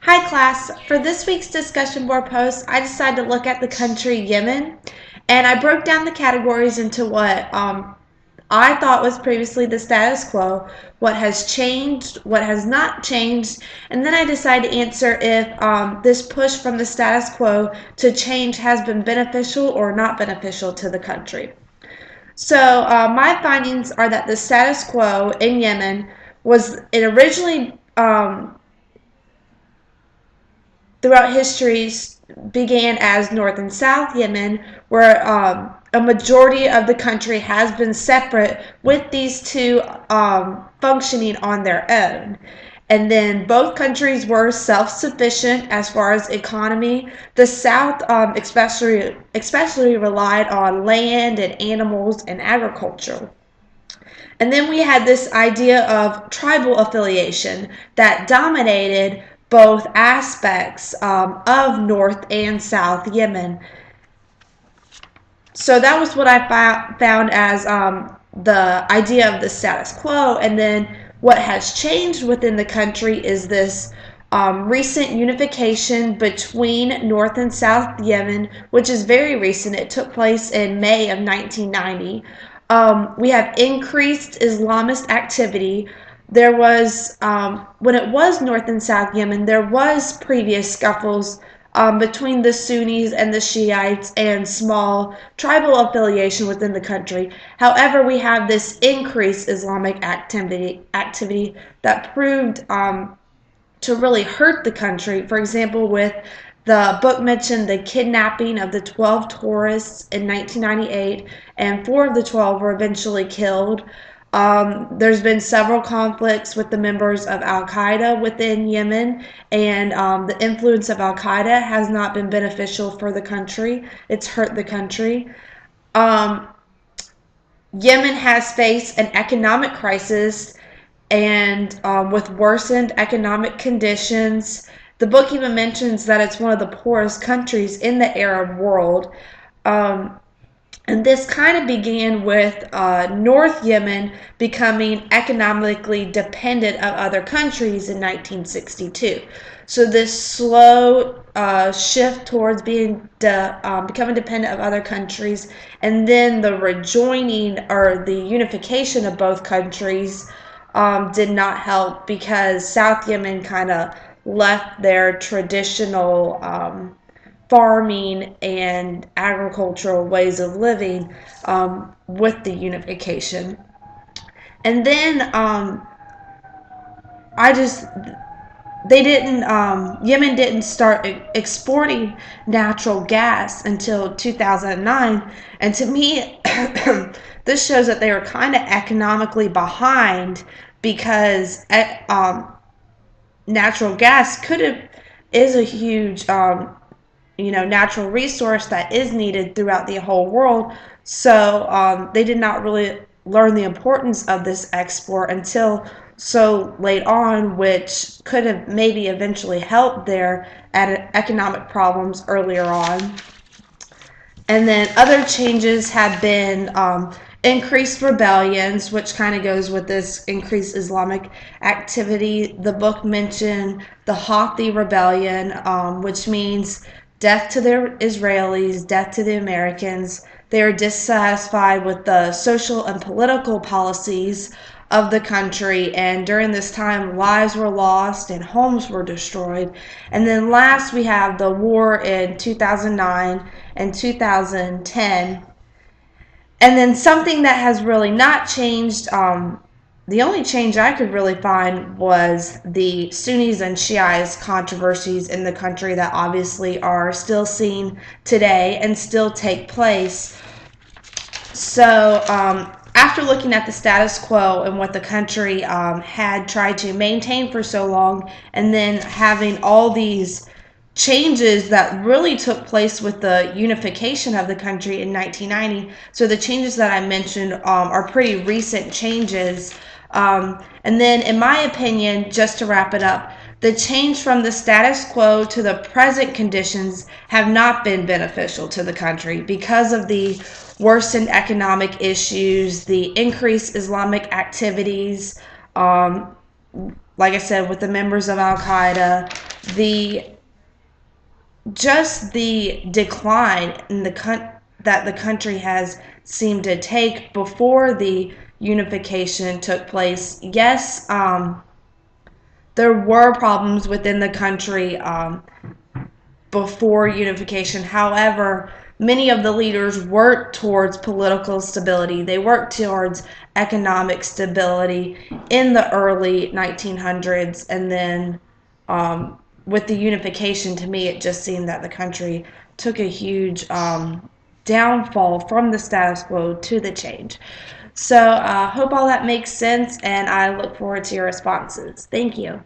Hi class, for this week's discussion board post, I decided to look at the country Yemen, and I broke down the categories into what I thought was previously the status quo, what has changed, what has not changed, and then I decided to answer if this push from the status quo to change has been beneficial or not beneficial to the country. So my findings are that the status quo in Yemen it originally throughout history began as North and South Yemen, where a majority of the country has been separate, with these two functioning on their own. And then both countries were self-sufficient as far as economy. The South especially relied on land and animals and agriculture. And then we had this idea of tribal affiliation that dominated both aspects of North and South Yemen. So that was what I found as the idea of the status quo. And then what has changed within the country is this recent unification between North and South Yemen, which is very recent. It took place in May of 1990. We have increased Islamist activity. There was, when it was North and South Yemen, there was previous scuffles between the Sunnis and the Shiites and small tribal affiliation within the country. However, we have this increased Islamic activity that proved to really hurt the country. For example, with the book mentioned the kidnapping of the 12 tourists in 1998, and 4 of the 12 were eventually killed. There's been several conflicts with the members of Al-Qaeda within Yemen, and the influence of Al-Qaeda has not been beneficial for the country. It's hurt the country. Yemen has faced an economic crisis, and with worsened economic conditions. The book even mentions that it's one of the poorest countries in the Arab world. And this kind of began with North Yemen becoming economically dependent of other countries in 1962. So this slow shift towards becoming dependent of other countries, and then the rejoining or the unification of both countries did not help, because South Yemen kind of left their traditional farming and agricultural ways of living with the unification. And then Yemen didn't start exporting natural gas until 2009, and to me this shows that they were kind of economically behind, because natural gas is a huge natural resource that is needed throughout the whole world. So they did not really learn the importance of this export until so late on, which could have maybe eventually helped their economic problems earlier on. And then other changes have been increased rebellions, which kind of goes with this increased Islamic activity. The book mentioned the Houthi rebellion, which means death to the Israelis, death to the Americans. They are dissatisfied with the social and political policies of the country, and during this time lives were lost and homes were destroyed. And then last we have the war in 2009 and 2010. And then something that has really not changed, the only change I could really find was the Sunnis and Shiites controversies in the country that obviously are still seen today and still take place. So after looking at the status quo and what the country had tried to maintain for so long, and then having all these changes that really took place with the unification of the country in 1990. So the changes that I mentioned are pretty recent changes. And then in my opinion, just to wrap it up, the change from the status quo to the present conditions have not been beneficial to the country because of the worsened economic issues, the increased Islamic activities, like I said, with the members of Al-Qaeda, the just the decline in that the country has seemed to take before the unification took place. Yes, there were problems within the country before unification. However, many of the leaders worked towards political stability. They worked towards economic stability in the early 1900s. And then with the unification, to me, it just seemed that the country took a huge downfall from the status quo to the change. So I hope all that makes sense, and I look forward to your responses. Thank you.